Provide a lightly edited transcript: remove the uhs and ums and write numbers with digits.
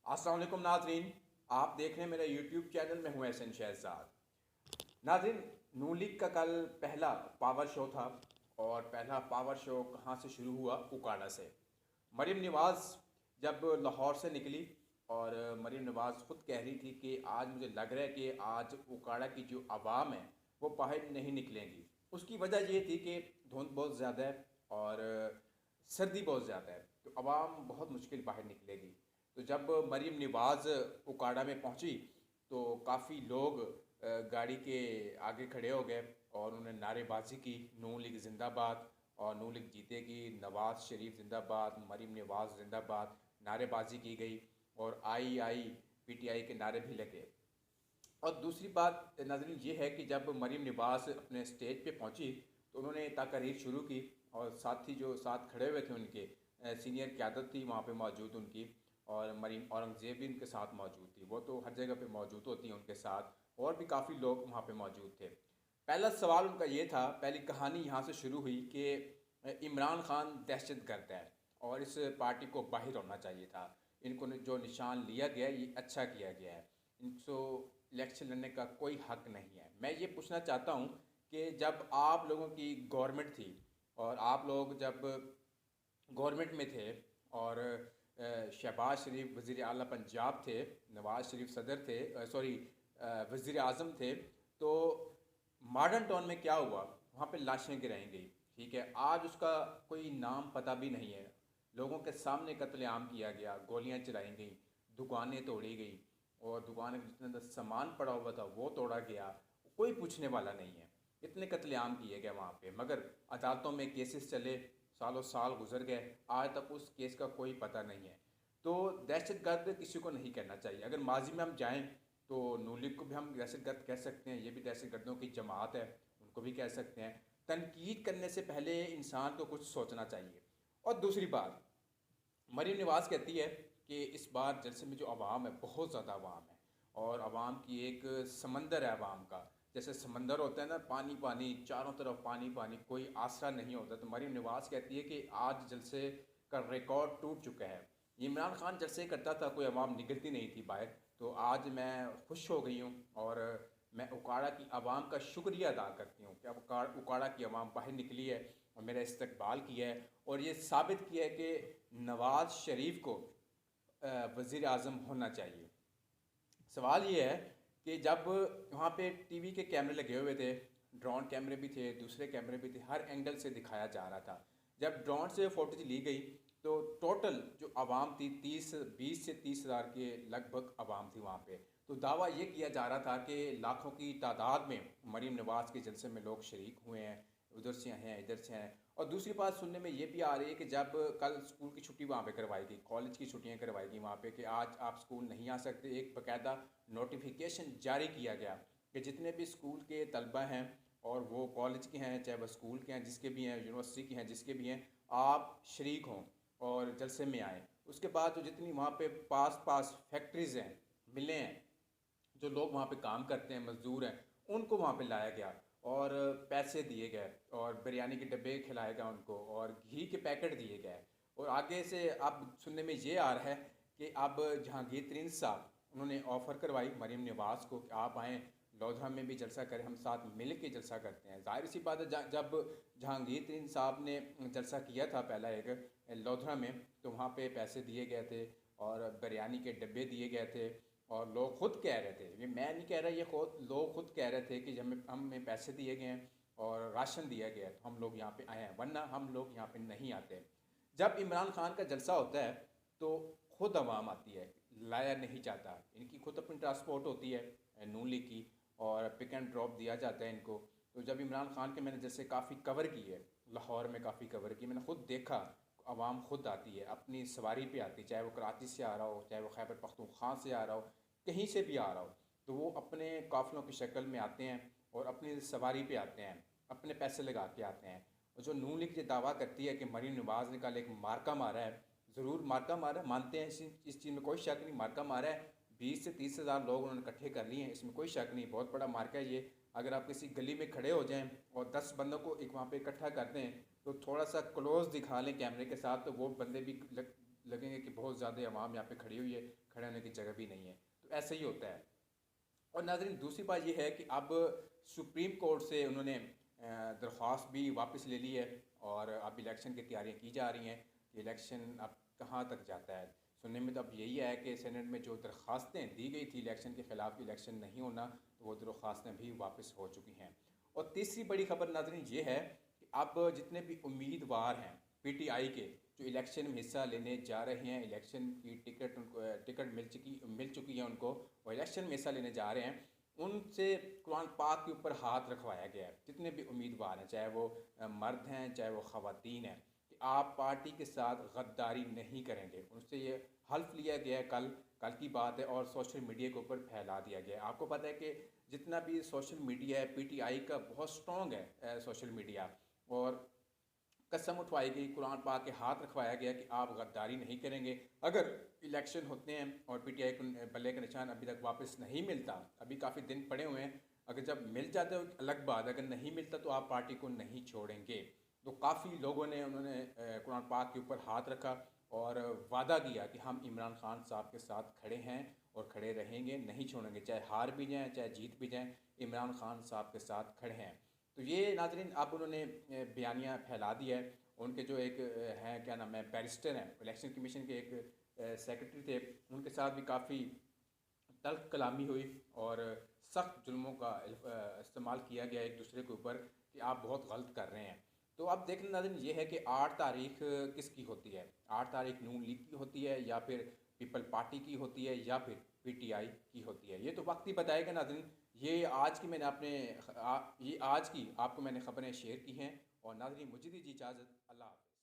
अस्सलाम वालेकुम नाजरीन, आप देख रहे हैं मेरा यूट्यूब चैनल में हूँ एहसन शहजाद। नाजरीन, नून लीग का कल पहला पावर शो था और पहला पावर शो कहाँ से शुरू हुआ? उकाड़ा से। मरीम नवाज़ जब लाहौर से निकली और मरीम नवाज़ ख़ुद कह रही थी कि आज मुझे लग रहा है कि आज उकाड़ा की जो आवाम है वो बाहर नहीं निकलेंगी। उसकी वजह ये थी कि धुंध बहुत ज़्यादा है और सर्दी बहुत ज़्यादा है, तो आवाम बहुत मुश्किल बाहर निकलेगी। तो जब मरीम नवाज़ उकाड़ा में पहुंची तो काफ़ी लोग गाड़ी के आगे खड़े हो गए और उन्होंने नारेबाजी की, नून लीग जिंदाबाद और नून लीग जीतेगी, नवाज़ शरीफ जिंदाबाद, मरीम नवाज़ जिंदाबाद, नारेबाजी की गई और पीटीआई के नारे भी लगे। और दूसरी बात नाज़रीन ये है कि जब मरीम नवाज़ अपने स्टेज पे पहुंची तो उन्होंने तकरीर शुरू की और साथी जो साथ खड़े हुए थे उनके सीनियर क़यादत थी वहाँ पे मौजूद उनकी, और मरीम औरंगज़ेब भी उनके साथ मौजूद थी। वो तो हर जगह पे मौजूद होती हैं उनके साथ, और भी काफ़ी लोग वहाँ पे मौजूद थे। पहला सवाल उनका ये था, पहली कहानी यहाँ से शुरू हुई कि इमरान खान दहशतगर्द है और इस पार्टी को बाहर होना चाहिए था। इनको जो निशान लिया गया ये अच्छा किया गया है, इनको इलेक्शन लड़ने का कोई हक नहीं है। मैं ये पूछना चाहता हूँ कि जब आप लोगों की गवर्नमेंट थी और आप लोग जब गवर्नमेंट में थे और शहबाज शरीफ वज़ीर आला पंजाब थे, नवाज़ शरीफ सदर थे, सॉरी वज़ीर आज़म थे, तो मॉडर्न टाउन में क्या हुआ? वहाँ पे लाशें गिराई गई, ठीक है। आज उसका कोई नाम पता भी नहीं है। लोगों के सामने कत्लेआम किया गया, गोलियां चलाई गई, दुकानें तोड़ी गई और दुकान के जितने अंदर सामान पड़ा हुआ था वो तोड़ा गया। कोई पूछने वाला नहीं है। इतने कत्लेआम किए गए वहाँ पे, मगर अदालतों में केसेस चले, सालों साल गुजर गए, आज तक उस केस का कोई पता नहीं है। तो दहशतगर्द किसी को नहीं कहना चाहिए। अगर माजी में हम जाएं तो नून लीग को भी हम दहशतगर्द कह सकते हैं, ये भी दहशतगर्दों की जमात है, उनको भी कह सकते हैं। तनकीद करने से पहले इंसान को कुछ सोचना चाहिए। और दूसरी बात, मरीम नवाज़ कहती है कि इस बार जलसे में जो आवाम है बहुत ज़्यादा आवाम है और आवाम की एक समंदर है आवाम का। जैसे समंदर होता है ना, पानी पानी, चारों तरफ पानी पानी, कोई आसरा नहीं होता। तो मरीम नवाज़ कहती है कि आज जलसे का रिकॉर्ड टूट चुका है। इमरान खान जलसे करता था, कोई आवाम निकलती नहीं थी बाहर, तो आज मैं खुश हो गई हूँ और मैं उकाड़ा की आवाम का शुक्रिया अदा करती हूँ कि अब उकाड़ा की आवाम बाहर निकली है और मेरा इस्तकबाल किया है और ये साबित किया है कि नवाज़ शरीफ को वज़ीर आज़म होना चाहिए। सवाल ये है कि जब वहाँ पे टीवी के कैमरे लगे हुए थे, ड्रोन कैमरे भी थे, दूसरे कैमरे भी थे, हर एंगल से दिखाया जा रहा था। जब ड्रोन से फोटोज ली गई तो टोटल जो आवाम थी 20 से 30 हज़ार के लगभग आवाम थी वहाँ पे। तो दावा ये किया जा रहा था कि लाखों की तादाद में मरीम नवाज़ के जलसे में लोग शरीक हुए हैं, उधर से हैं, इधर से हैं। और दूसरी बात सुनने में ये भी आ रही है कि जब कल स्कूल की छुट्टी वहाँ पे करवाई गई, कॉलेज की छुट्टियाँ करवाई गई वहाँ पे कि आज आप स्कूल नहीं आ सकते, एक बाकायदा नोटिफिकेशन जारी किया गया कि जितने भी स्कूल के तलबा हैं और वो कॉलेज के हैं, चाहे वह स्कूल के हैं, जिसके भी हैं, यूनिवर्सिटी के हैं, जिसके भी हैं, आप शरीक हों और जलसे में आएँ। उसके बाद जो जितनी वहाँ पे पास पास फैक्ट्रीज़ हैं, मिलें हैं, जो लोग वहाँ पे काम करते हैं, मज़दूर हैं, उनको वहाँ पे लाया गया और पैसे दिए गए और बिरयानी के डब्बे खिलाए गए उनको और घी के पैकेट दिए गए। और आगे से अब सुनने में ये आ रहा है कि अब जहांगीर तरीन साहब, उन्होंने ऑफ़र करवाई मरीम नवाज़ को कि आप आएँ, लोधरा में भी जलसा करें, हम साथ मिल के जलसा करते हैं। ज़ाहिर सी बात है, जब जहांगीर तरीन साहब ने जलसा किया था पहला एक लोधरा में, तो वहाँ पे पैसे दिए गए थे और बिरयानी के डब्बे दिए गए थे और लोग खुद कह रहे थे, ये मैं नहीं कह रहा, ये खुद लोग खुद कह रहे थे कि हमें पैसे दिए गए हैं और राशन दिया गया है तो हम लोग यहाँ पे आए हैं, वरना हम लोग यहाँ पे नहीं आते। जब इमरान खान का जलसा होता है तो खुद आवाम आती है, लाया नहीं जाता। इनकी खुद अपनी ट्रांसपोर्ट होती है नून लीग की और पिक एंड ड्रॉप दिया जाता है इनको। तो जब इमरान खान के मैंने जैसे काफ़ी कवर की है, लाहौर में काफ़ी कवर की, मैंने खुद देखा आवाम खुद आती है, अपनी सवारी पे आती है, चाहे वो कराची से आ रहा हो, चाहे वो खैबर पख्तूनख्वा से आ रहा हो, कहीं से भी आ रहा हो, तो वो अपने काफ़िलों की शक्ल में आते हैं और अपनी सवारी पे आते हैं, अपने पैसे लगा के आते हैं। और जो नून लीग ये दावा करती है कि मरीम नवाज़ ने कल एक मार्का मारा है, ज़रूर मार्का मारा है, मानते हैं इस चीज़ में कोई शक नहीं, मार्का मारा है। 20 से 30 हज़ार लोग उन्होंने इकट्ठे कर लिए हैं, इसमें कोई शक नहीं, बहुत बड़ा मार्का है ये। अगर आप किसी गली में खड़े हो जाएं और 10 बंदों को एक वहाँ पे इकट्ठा कर दें तो थोड़ा सा क्लोज दिखा लें कैमरे के साथ, तो वो बंदे भी लगेंगे कि बहुत ज़्यादा आवाम यहाँ पे खड़ी हुई है, खड़े होने की जगह भी नहीं है। तो ऐसे ही होता है। और नाज़रीन, दूसरी बात यह है कि अब सुप्रीम कोर्ट से उन्होंने दरख्वास्त भी वापस ले ली है और अब इलेक्शन की तैयारियां की जा रही हैं कि इलेक्शन अब कहाँ तक जाता है। सुनने में तो अब यही है कि सेनेट में जो दरख्वास्तें दी गई थी इलेक्शन के ख़िलाफ़, इलेक्शन नहीं होना, तो वो दरख्वास्तें भी वापस हो चुकी हैं। और तीसरी बड़ी खबर नाज़रीन ये है कि अब जितने भी उम्मीदवार हैं पीटीआई के, जो इलेक्शन में हिस्सा लेने जा रहे हैं, इलेक्शन की टिकट उनको टिकट मिल चुकी है उनको, और इलेक्शन में हिस्सा लेने जा रहे हैं, उनसे कुरान पाक के ऊपर हाथ रखवाया गया है। जितने भी उम्मीदवार हैं, चाहे वो मर्द हैं चाहे वो ख़वातीन हैं, कि आप पार्टी के साथ गद्दारी नहीं करेंगे। उनसे ये हल्फ लिया गया है, कल की बात है, और सोशल मीडिया के ऊपर फैला दिया गया है। आपको पता है कि जितना भी सोशल मीडिया है पीटीआई का बहुत स्ट्रॉन्ग है सोशल मीडिया, और कसम उठवाई गई, कुरान पाक के हाथ रखवाया गया कि आप गद्दारी नहीं करेंगे। अगर इलेक्शन होते हैं और पीटीआई को बल्ले का निशान अभी तक वापस नहीं मिलता, अभी काफ़ी दिन पड़े हुए हैं, अगर जब मिल जाता है अलग बात, अगर नहीं मिलता तो आप पार्टी को नहीं छोड़ेंगे। तो काफ़ी लोगों ने उन्होंने कुरान पाक के ऊपर हाथ रखा और वादा किया कि हम इमरान खान साहब के साथ खड़े हैं और खड़े रहेंगे, नहीं छोड़ेंगे, चाहे हार भी जाएँ चाहे जीत भी जाएँ, इमरान खान साहब के साथ खड़े हैं। तो ये नाज़रीन अब उन्होंने बयानिया फैला दिया है। उनके जो एक हैं, क्या नाम है, बैरिस्टर हैं, इलेक्शन कमीशन के एक सेक्रेटरी थे, उनके साथ भी काफ़ी तल्ख कलामी हुई और सख्त जुल्मों का इस्तेमाल किया गया एक दूसरे के ऊपर कि आप बहुत गलत कर रहे हैं। तो अब देखने नाज़रीन ये है कि 8 तारीख किसकी होती है। 8 तारीख नून लीग की होती है, या फिर पीपल पार्टी की होती है, या फिर पीटीआई की होती है। ये तो वक्त ही बताएगा नाज़रीन। ये आज की मैंने ये आज की आपको मैंने ख़बरें शेयर की हैं। और नाज़रीन मुझे दीजिए इजाज़त। अल्लाह हाफ़िज़।